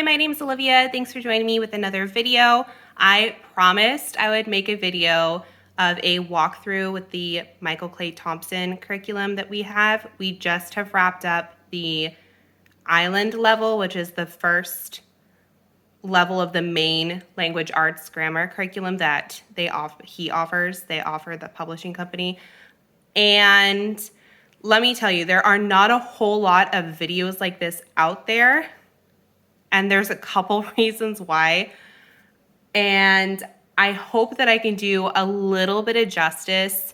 Hi, my name is Olivia. Thanks for joining me with another video. I promised I would make a video of a walkthrough with the Michael Clay Thompson curriculum that we have. We just have wrapped up the island level, which is the first level of the main language arts grammar curriculum that he offers. They offer, the publishing company. And let me tell you, there are not a whole lot of videos like this out there. And there's a couple reasons why. And I hope that I can do a little bit of justice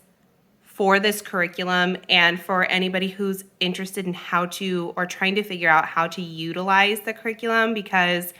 for this curriculum and for anybody who's interested in how to, or trying to figure out how to utilize the curriculum, because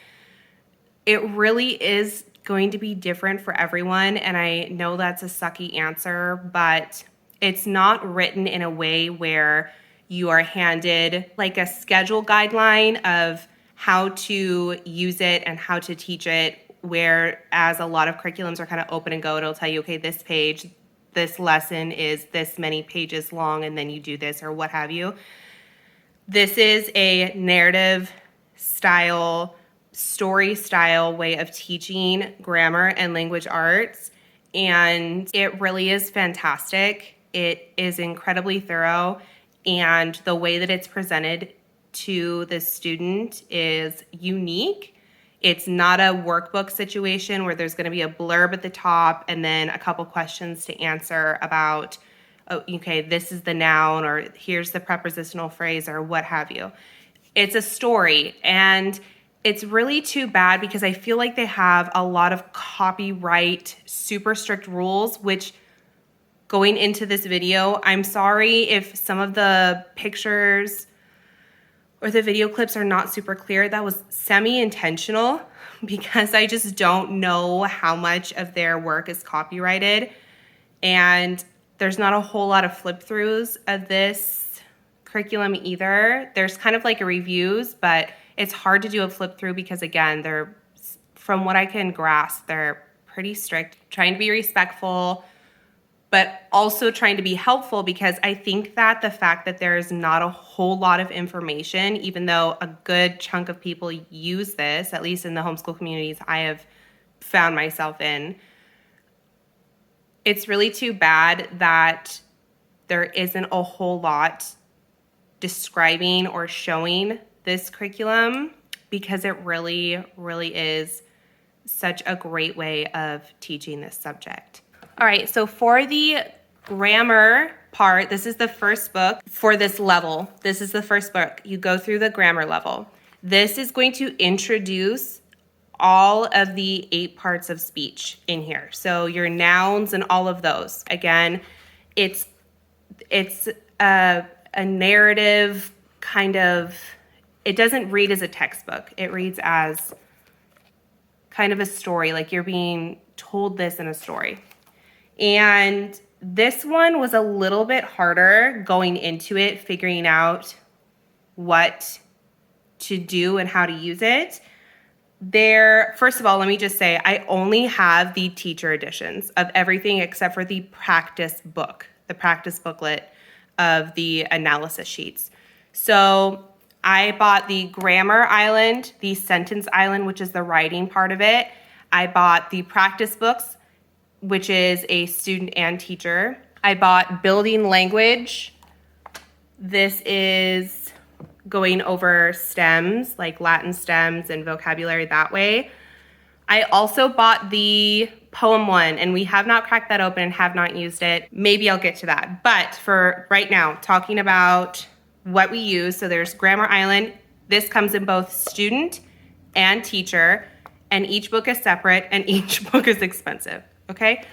it really is going to be different for everyone. And I know that's a sucky answer, but it's not written in a way where you are handed like a schedule guideline of how to use it and how to teach it, whereas a lot of curriculums are kind of open and go. It'll tell you, okay, this page, this lesson is this many pages long, and then you do this or what have you. This is a narrative style, story style way of teaching grammar and language arts, and it really is fantastic. It is incredibly thorough, and the way that it's presented to the student is unique. It's not a workbook situation where there's going to be a blurb at the top and then a couple questions to answer about, oh, okay, this is the noun, or here's the prepositional phrase, or what have you. It's a story, and it's really too bad because I feel like they have a lot of copyright, super strict rules, which going into this video, I'm sorry if some of the pictures or the video clips are not super clear. That was semi-intentional because I just don't know how much of their work is copyrighted. And there's not a whole lot of flip-throughs of this curriculum either. There's kind of like a reviews, but it's hard to do a flip-through because, again, they're, from what I can grasp, they're pretty strict, trying to be respectful, but also trying to be helpful, because I think that the fact that there is not a whole lot of information, even though a good chunk of people use this, at least in the homeschool communities I have found myself in, it's really too bad that there isn't a whole lot describing or showing this curriculum, because it really, really is such a great way of teaching this subject. All right, so for the grammar part, this is the first book for this level. This is the first book. You go through the grammar level. This is going to introduce all of the 8 parts of speech in here. So your nouns and all of those. Again, it's a narrative kind of, it doesn't read as a textbook. It reads as kind of a story, like you're being told this in a story. And this one was a little bit harder going into it, figuring out what to do and how to use it. First of all, let me just say, I only have the teacher editions of everything except for the practice book, the practice booklet of the analysis sheets. So I bought the grammar island, the sentence island, which is the writing part of it. I bought the practice books, which is a student and teacher. I bought building language. This is going over stems, like Latin stems and vocabulary that way. I also bought the poem one, and we have not cracked that open and have not used it. Maybe I'll get to that. But for right now, talking about what we use, so there's Grammar Island. This comes in both student and teacher, and each book is separate, and each book is expensive. Okay,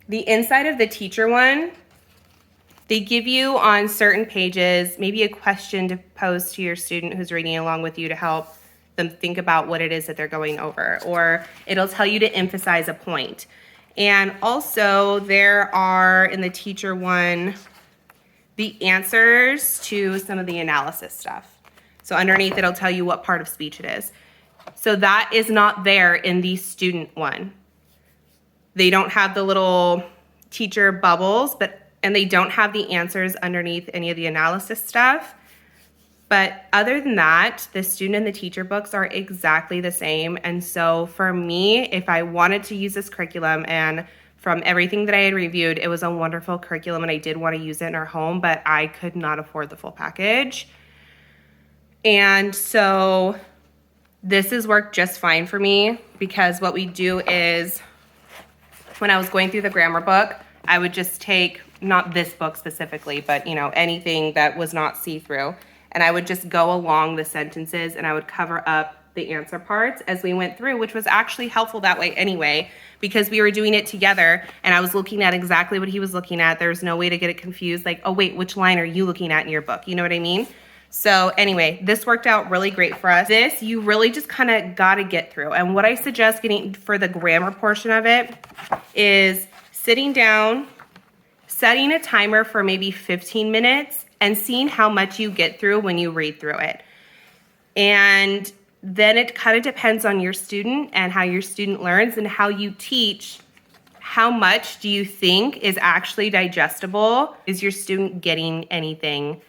the inside of the teacher one, they give you on certain pages maybe a question to pose to your student who's reading along with you to help them think about what it is that they're going over, or it'll tell you to emphasize a point. And also there are, in the teacher one, the answers to some of the analysis stuff. So underneath it'll tell you what part of speech it is. So that is not there in the student one. They don't have the little teacher bubbles, and they don't have the answers underneath any of the analysis stuff. But other than that, the student and the teacher books are exactly the same. And so for me, if I wanted to use this curriculum, and from everything that I had reviewed, it was a wonderful curriculum and I did want to use it in our home, but I could not afford the full package. And so this has worked just fine for me, because what we do is, when I was going through the grammar book, I would just take, not this book specifically, but anything that was not see-through, and I would just go along the sentences and I would cover up the answer parts as we went through, which was actually helpful that way anyway, because we were doing it together and I was looking at exactly what he was looking at. There's no way to get it confused, like, oh wait, which line are you looking at in your book? You know what I mean? So anyway, this worked out really great for us. This, you really just kind of got to get through. And what I suggest getting for the grammar portion of it is sitting down, setting a timer for maybe 15 minutes, and seeing how much you get through when you read through it. And then it kind of depends on your student and how your student learns and how you teach. How much do you think is actually digestible? Is your student getting anything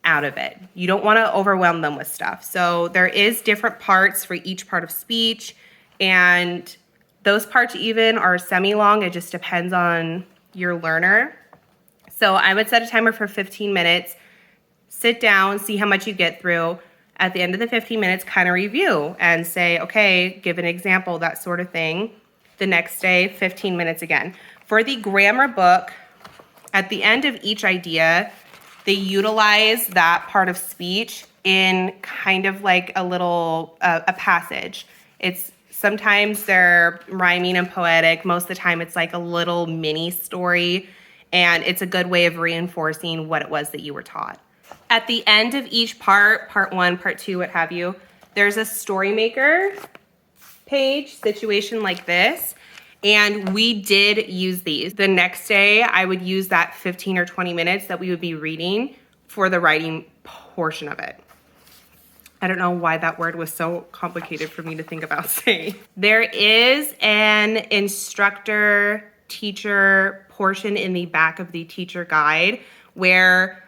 out of it? You don't want to overwhelm them with stuff. So there is different parts for each part of speech, and those parts even are semi-long. It just depends on your learner. So I would set a timer for 15 minutes, sit down, see how much you get through. At the end of the 15 minutes, kind of review and say, okay, give an example, that sort of thing. The next day, 15 minutes again. For the grammar book, at the end of each idea, they utilize that part of speech in kind of like a little, a passage. It's sometimes they're rhyming and poetic. Most of the time it's like a little mini story, and it's a good way of reinforcing what it was that you were taught. At the end of each part 1, part 2, what have you, there's a story maker page situation like this. And we did use these. The next day, I would use that 15 or 20 minutes that we would be reading for the writing portion of it. I don't know why that word was so complicated for me to think about saying. There is an instructor teacher portion in the back of the teacher guide where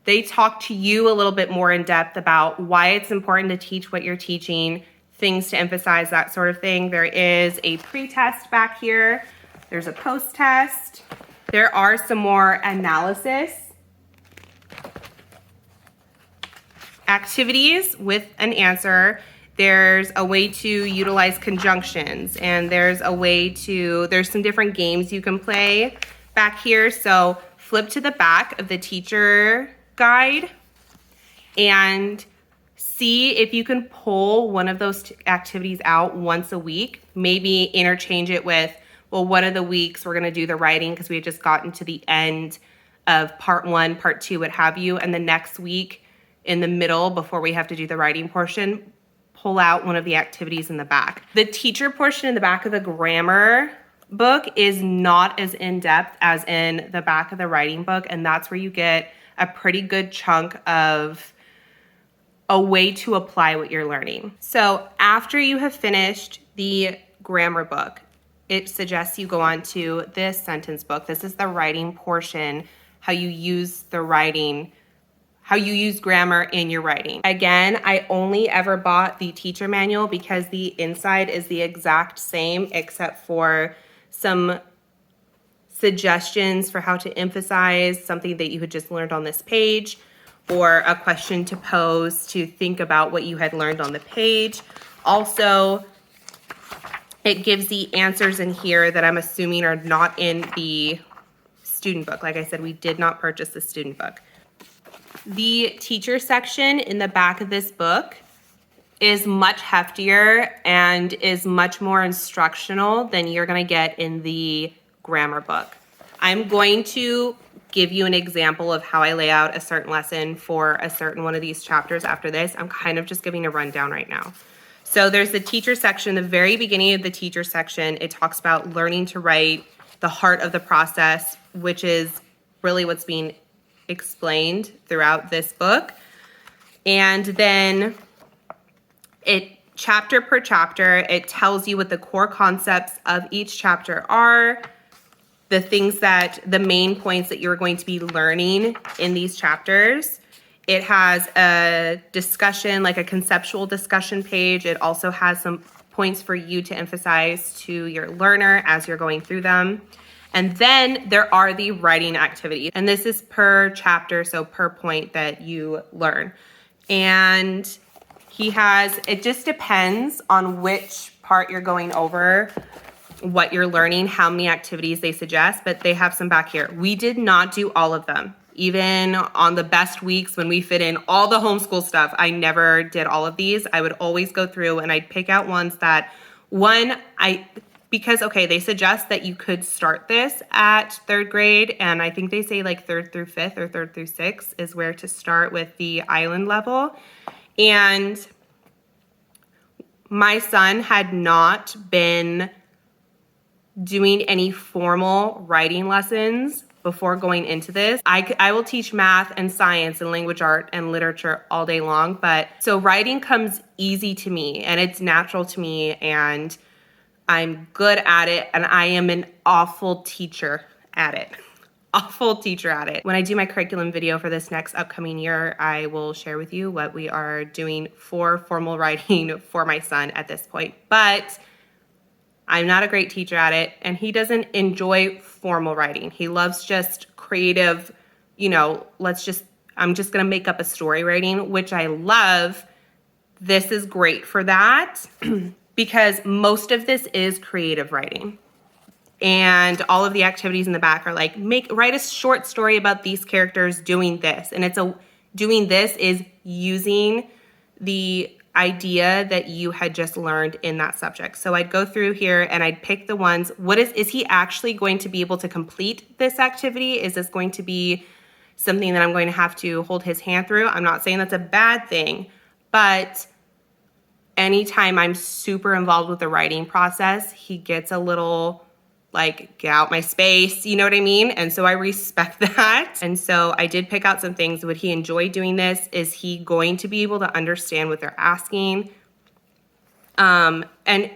they talk to you a little bit more in depth about why it's important to teach what you're teaching, things to emphasize, that sort of thing. There is a pre-test back here. There's a post-test. There are some more analysis activities with an answer. There's a way to utilize conjunctions, and there's some different games you can play back here. So flip to the back of the teacher guide and see if you can pull one of those activities out once a week. Maybe interchange it with, well, one of the weeks we're going to do the writing because we had just gotten to the end of part 1, part 2, what have you. And the next week in the middle, before we have to do the writing portion, pull out one of the activities in the back. The teacher portion in the back of the grammar book is not as in-depth as in the back of the writing book. And that's where you get a pretty good chunk of a way to apply what you're learning. So after you have finished the grammar book, it suggests you go on to this sentence book. This is the writing portion, how you use the writing, how you use grammar in your writing. Again, I only ever bought the teacher manual because the inside is the exact same except for some suggestions for how to emphasize something that you had just learned on this page, or a question to pose to think about what you had learned on the page. Also, it gives the answers in here that I'm assuming are not in the student book. Like I said, we did not purchase the student book. The teacher section in the back of this book is much heftier and is much more instructional than you're going to get in the grammar book. I'm going to give you an example of how I lay out a certain lesson for a certain one of these chapters after this. I'm kind of just giving a rundown right now. So there's the teacher section. The very beginning of the teacher section, it talks about learning to write, the heart of the process, which is really what's being explained throughout this book. And then chapter per chapter, it tells you what the core concepts of each chapter are, the main points that you're going to be learning in these chapters. It has a discussion, like a conceptual discussion page. It also has some points for you to emphasize to your learner as you're going through them. And then there are the writing activities. And this is per chapter, so per point that you learn. And it just depends on which part you're going over, what you're learning, how many activities they suggest, but they have some back here. We did not do all of them. Even on the best weeks when we fit in all the homeschool stuff, I never did all of these. I would always go through and I'd pick out ones that, because they suggest that you could start this at 3rd grade, and I think they say like 3rd through 5th or 3rd through 6th is where to start with the island level. And my son had not been doing any formal writing lessons before going into this. I will teach math and science and language art and literature all day long, but so writing comes easy to me and it's natural to me and I'm good at it and I am an awful teacher at it. Awful teacher at it. When I do my curriculum video for this next upcoming year, I will share with you what we are doing for formal writing for my son at this point. But I'm not a great teacher at it, and he doesn't enjoy formal writing. He loves just creative, I'm just gonna make up a story writing, which I love. This is great for that because most of this is creative writing. And all of the activities in the back are like, write a short story about these characters doing this. And doing this is using the idea that you had just learned in that subject. So I'd go through here and I'd pick the ones, is he actually going to be able to complete this activity? Is this going to be something that I'm going to have to hold his hand through? I'm not saying that's a bad thing, but anytime I'm super involved with the writing process, he gets a little like, get out my space, you know what I mean? And so I respect that. And so I did pick out some things. Would he enjoy doing this? Is he going to be able to understand what they're asking? And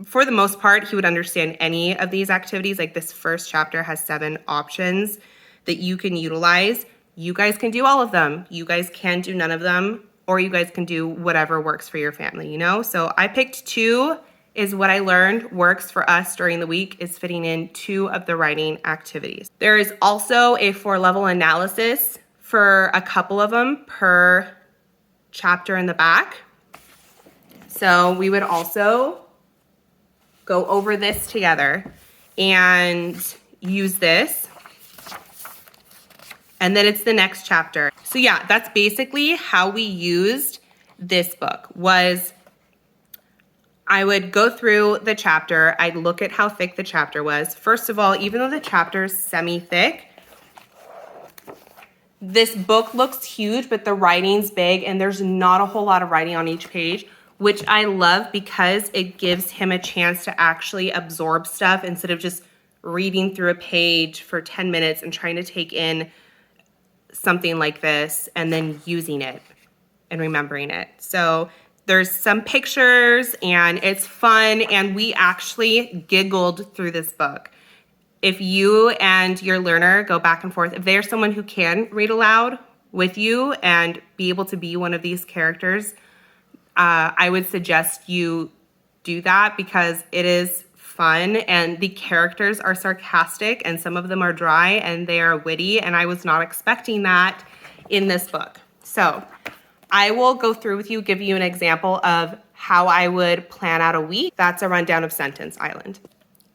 for the most part, he would understand any of these activities. Like this first chapter has 7 options that you can utilize. You guys can do all of them. You guys can do none of them, or you guys can do whatever works for your family, So I picked 2 is what I learned works for us during the week is fitting in 2 of the writing activities. There is also a 4-level analysis for a couple of them per chapter in the back. So we would also go over this together and use this. And then it's the next chapter. So yeah, that's basically how we used this book was I would go through the chapter. I'd look at how thick the chapter was. First of all, even though the chapter's semi-thick, this book looks huge, but the writing's big and there's not a whole lot of writing on each page, which I love because it gives him a chance to actually absorb stuff instead of just reading through a page for 10 minutes and trying to take in something like this and then using it and remembering it. So there's some pictures and it's fun and we actually giggled through this book. If you and your learner go back and forth, if there's someone who can read aloud with you and be able to be one of these characters, I would suggest you do that because it is fun and the characters are sarcastic and some of them are dry and they are witty and I was not expecting that in this book. So I will go through with you, give you an example of how I would plan out a week. That's a rundown of Sentence Island.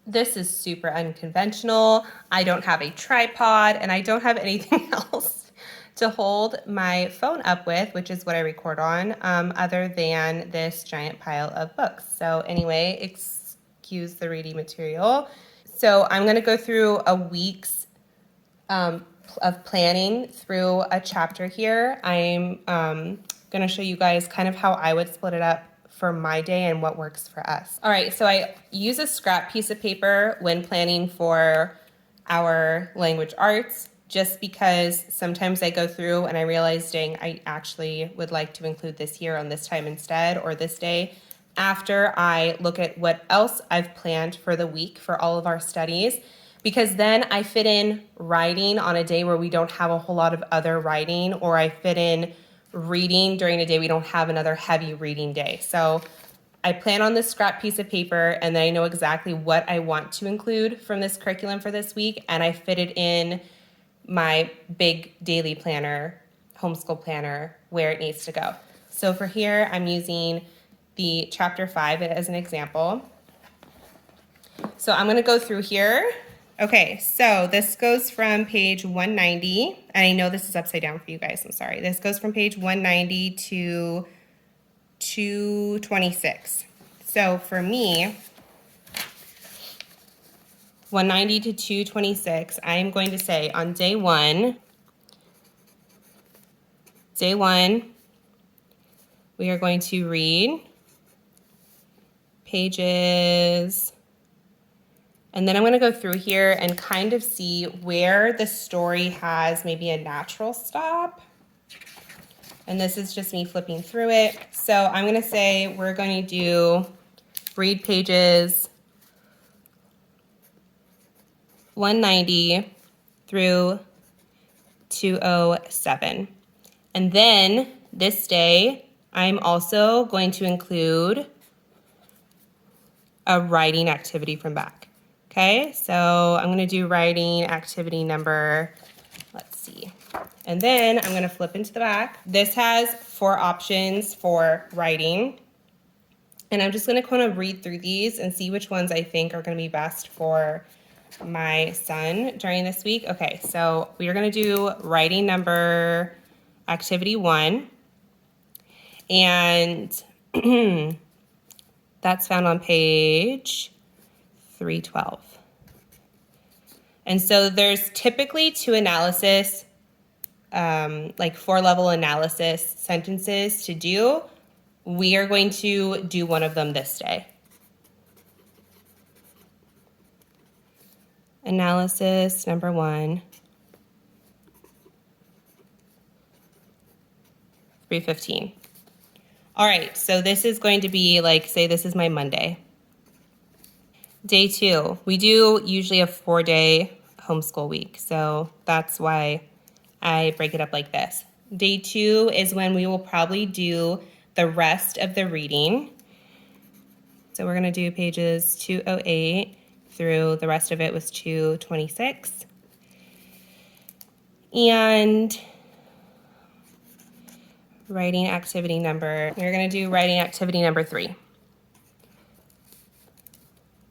This is super unconventional. I don't have a tripod and I don't have anything else to hold my phone up with, which is what I record on, other than this giant pile of books. So anyway, excuse the reading material. So I'm gonna go through a week's of planning through a chapter here. I'm gonna show you guys kind of how I would split it up for my day and what works for us. All right, so I use a scrap piece of paper when planning for our language arts, just because sometimes I go through and I realize, dang, I actually would like to include this here on this time instead, or this day, after I look at what else I've planned for the week for all of our studies. because then I fit in writing on a day where we don't have a whole lot of other writing, or I fit in reading during a day we don't have another heavy reading day. So I plan on this scrap piece of paper, and then I know exactly what I want to include from this curriculum for this week, and I fit it in my big daily planner, homeschool planner, where it needs to go. So for here, I'm using the chapter 5 as an example. So I'm gonna go through here. Okay, so this goes from page 190, and I know this is upside down for you guys, I'm sorry. This goes from page 190 to 226. So for me, 190 to 226, I'm going to say on day one, we are going to read pages, and then I'm going to go through here and kind of see where the story has maybe a natural stop. And this is just me flipping through it. So I'm going to say we're going to do read pages 190 through 207. And then this day, I'm also going to include a writing activity from back. Okay, so I'm going to do writing activity number, let's see. And then I'm going to flip into the back. This has 4 options for writing. And I'm just going to kind of read through these and see which ones I think are going to be best for my son during this week. Okay, so we are going to do writing number activity 1. And that's found on page 312. And so there's typically 2 analysis, like 4-level analysis sentences to do. We are going to do one of them this day. Analysis number 1, 315. All right, so this is going to be like, say this is my Monday. Day 2, we do usually a 4-day homeschool week, so that's why I break it up like this. Day 2 is when we will probably do the rest of the reading. So we're gonna do pages 208 through, the rest of it was 226. And writing activity number, we're gonna do writing activity number 3.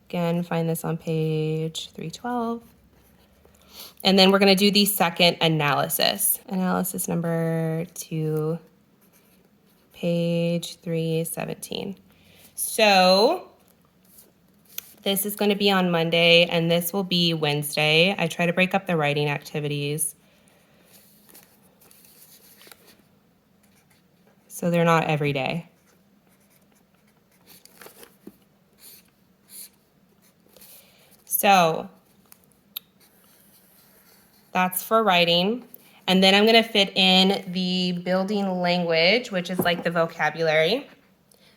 Again, find this on page 312. And then we're gonna do the second analysis. Analysis number 2, page 317. So this is gonna be on Monday, and this will be Wednesday. I try to break up the writing activities so they're not every day. So that's for writing. And then I'm gonna fit in the building language, which is like the vocabulary.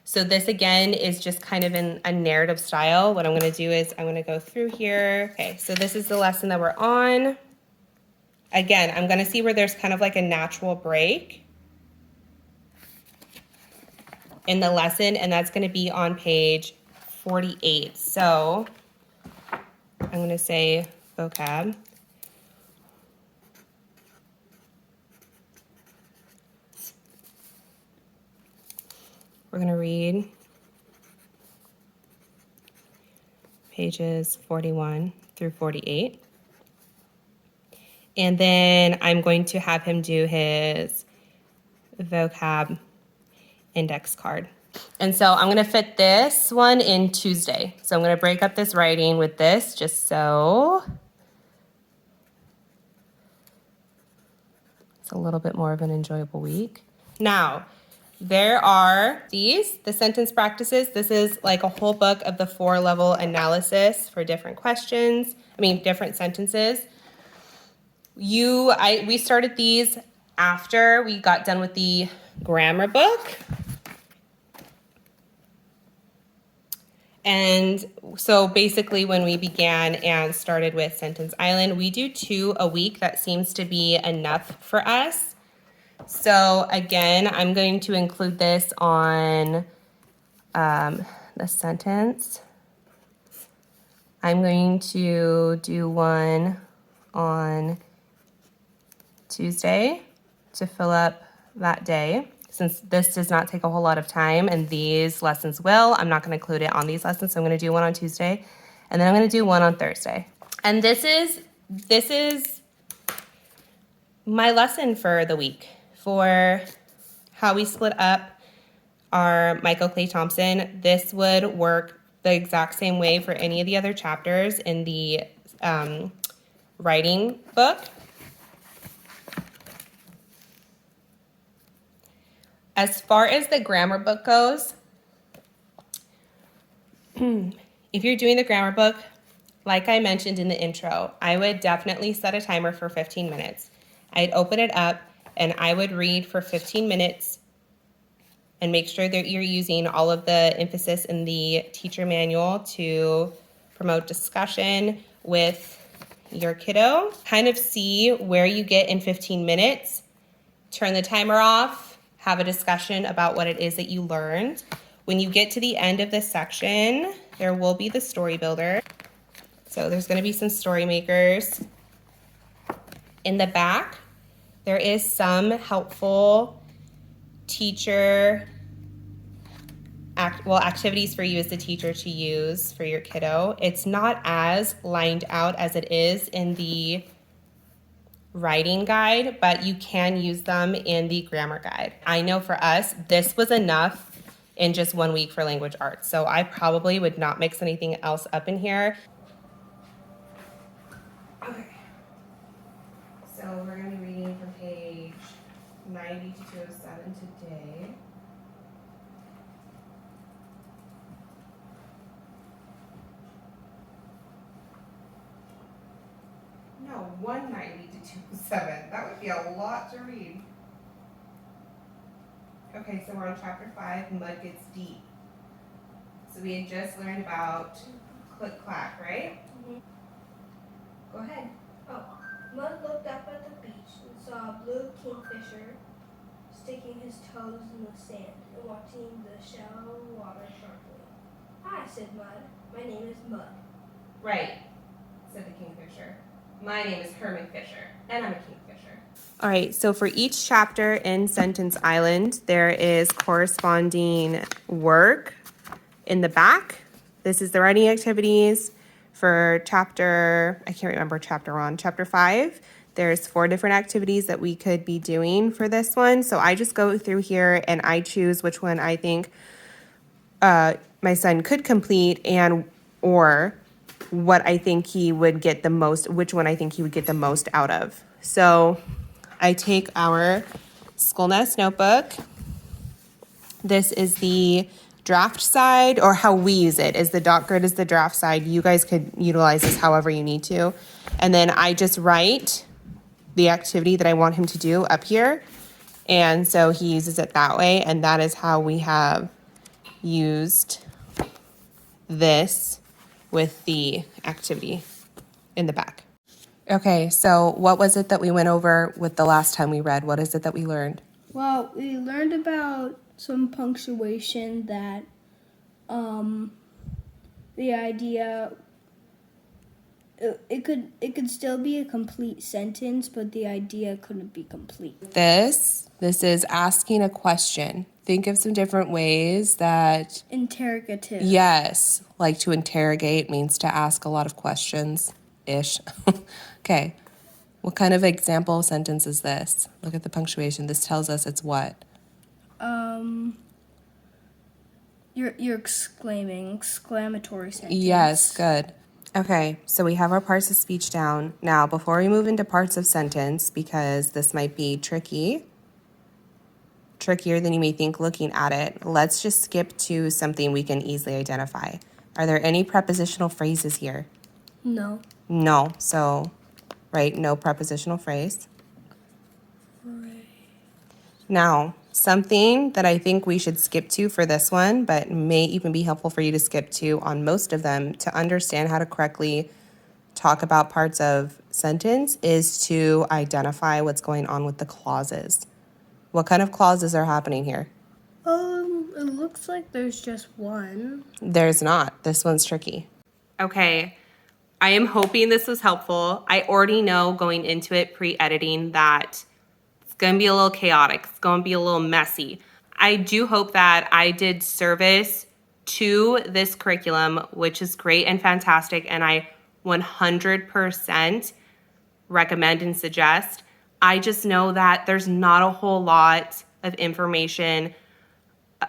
So this again is just kind of in a narrative style. What I'm gonna do is I'm gonna go through here. Okay, so this is the lesson that we're on. Again, I'm gonna see where there's kind of like a natural break in the lesson, and that's gonna be on page 48. So I'm gonna say vocab. We're gonna read pages 41 through 48. And then I'm going to have him do his vocab index card. And so I'm gonna fit this one in Tuesday. So I'm gonna break up this writing with this just so it's a little bit more of an enjoyable week. Now, there are these, the sentence practices. This is like a whole book of the 4-level analysis for different questions. Different sentences. We started these after we got done with the grammar book. And so basically when we began and started with Sentence Island, we do 2 a week. That seems to be enough for us. So again, I'm going to include this on the sentence. I'm going to do one on Tuesday to fill up that day. Since this does not take a whole lot of time and these lessons will, I'm not going to include it on these lessons. So I'm going to do one on Tuesday and then I'm going to do one on Thursday. And this is my lesson for the week for how we split up our Michael Clay Thompson. This would work the exact same way for any of the other chapters in the writing book. As far as the grammar book goes, if you're doing the grammar book, like I mentioned in the intro, I would definitely set a timer for 15 minutes. I'd open it up and I would read for 15 minutes and make sure that you're using all of the emphasis in the teacher manual to promote discussion with your kiddo. Kind of see where you get in 15 minutes, turn the timer off, have a discussion about what it is that you learned. When you get to the end of this section, there will be the story builder. So there's going to be some story makers. In the back, there is some helpful teacher activities for you as the teacher to use for your kiddo. It's not as lined out as it is in the writing guide, but you can use them in the grammar guide. I know for us, this was enough in just 1 week for language arts. So I probably would not mix anything else up in here. Okay. So we're going to be reading from page 90 to 207 today. No, 190 to 207. That would be a lot to read. Okay, so we're on chapter 5, Mud Gets Deep. So we had just learned about click clack, right? Mm-hmm. Go ahead. Oh, Mud looked up at the beach and saw a blue kingfisher sticking his toes in the sand and watching the shallow water sharply. "Hi," said Mud. "My name is Mud." Right, said the kingfisher. "My name is Herman Fisher, and I'm a kingfisher." All right, so for each chapter in Sentence Island, there is corresponding work in the back. This is the writing activities for chapter, I can't remember chapter on, chapter 5. There's 4 different activities that we could be doing for this one. So I just go through here and I choose which one I think my son could complete and or what I think he would get the most, which one I think he would get the most out of. So I take our School Nest notebook. This is the draft side, or how we use it is the dot grid is the draft side. You guys could utilize this however you need to. And then I just write the activity that I want him to do up here. And so he uses it that way. And that is how we have used this with the activity in the back. Okay, so what was it that we went over with the last time we read? What is it that we learned? Well, we learned about some punctuation that the idea it could still be a complete sentence, but the idea couldn't be complete. This is asking a question. Think of some different ways that Interrogative. yes, like to interrogate means to ask a lot of questions-ish. Okay, what kind of example sentence is this? Look at the punctuation. This tells us it's what? You're exclamatory sentence. Yes, good. Okay, so we have our parts of speech down. Now, before we move into parts of sentence, because this might be trickier than you may think looking at it, let's just skip to something we can easily identify. Are there any prepositional phrases here? No. No, so, right, no prepositional phrase. Right. Now, something that I think we should skip to for this one, but may even be helpful for you to skip to on most of them to understand how to correctly talk about parts of sentence is to identify what's going on with the clauses. What kind of clauses are happening here? It looks like there's just one. There's not. This one's tricky. Okay, I am hoping this was helpful. I already know going into it pre-editing that it's going to be a little chaotic. It's going to be a little messy. I do hope that I did service to this curriculum, which is great and fantastic, and I 100% recommend and suggest. I just know that there's not a whole lot of information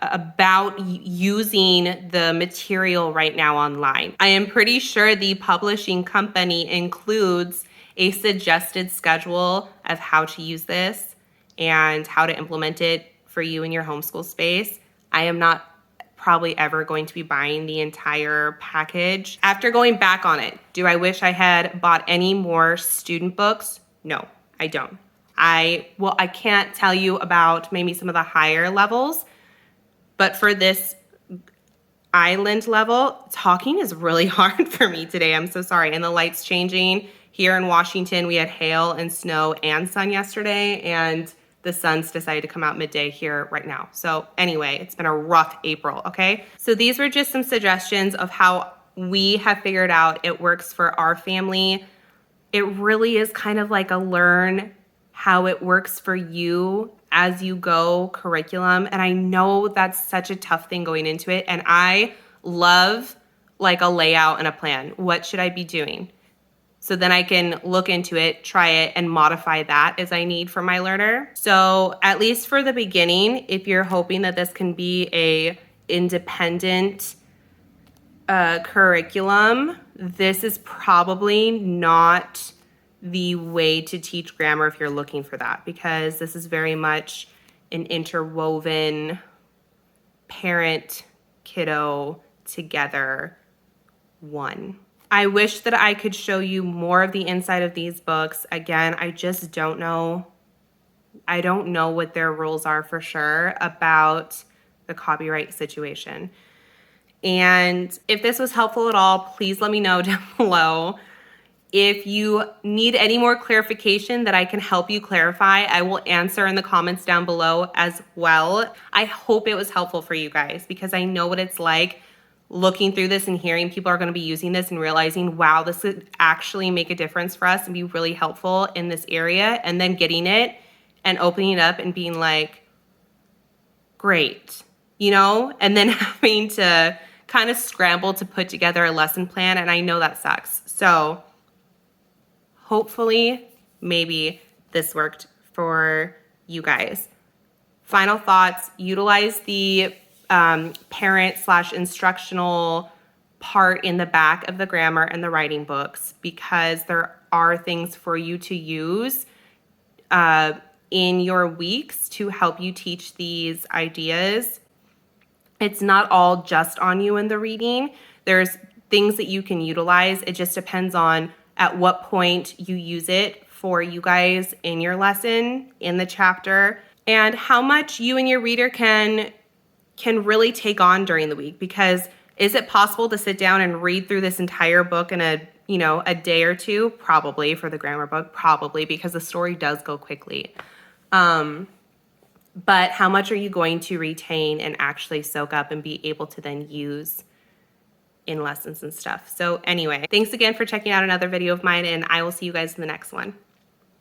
about using the material right now online. I am pretty sure the publishing company includes a suggested schedule of how to use this and how to implement it for you in your homeschool space. I am not probably ever going to be buying the entire package. After going back on it, do I wish I had bought any more student books? No, I don't. I can't tell you about maybe some of the higher levels, but for this island level, talking is really hard for me today. I'm so sorry. And the light's changing. Here in Washington, we had hail and snow and sun yesterday, and the sun's decided to come out midday here right now. So anyway, it's been a rough April, okay? So these were just some suggestions of how we have figured out it works for our family. It really is kind of like a learn how it works for you as you go curriculum. And I know that's such a tough thing going into it. And I love like a layout and a plan. What should I be doing? So then I can look into it, try it, and modify that as I need for my learner. So at least for the beginning, if you're hoping that this can be a independent curriculum, this is probably not the way to teach grammar if you're looking for that, because this is very much an interwoven parent kiddo together one. I wish that I could show you more of the inside of these books. Again, I just don't know. I don't know what their rules are for sure about the copyright situation. And if this was helpful at all, please let me know down below. If you need any more clarification that I can help you clarify, I will answer in the comments down below as well. I hope it was helpful for you guys, because I know what it's like looking through this and hearing people are going to be using this and realizing, wow, this could actually make a difference for us and be really helpful in this area, and then getting it and opening it up and being like, great, you know, and then having to kind of scramble to put together a lesson plan. And I know that sucks. So hopefully, maybe this worked for you guys. Final thoughts, utilize the parent/instructional part in the back of the grammar and the writing books, because there are things for you to use in your weeks to help you teach these ideas. It's not all just on you in the reading. There's things that you can utilize. It just depends on at what point you use it for you guys in your lesson, in the chapter, and how much you and your reader can really take on during the week. Because is it possible to sit down and read through this entire book in a day or two? Probably, for the grammar book, probably, because the story does go quickly. But how much are you going to retain and actually soak up and be able to then use in lessons and stuff? So anyway, thanks again for checking out another video of mine, and I will see you guys in the next one.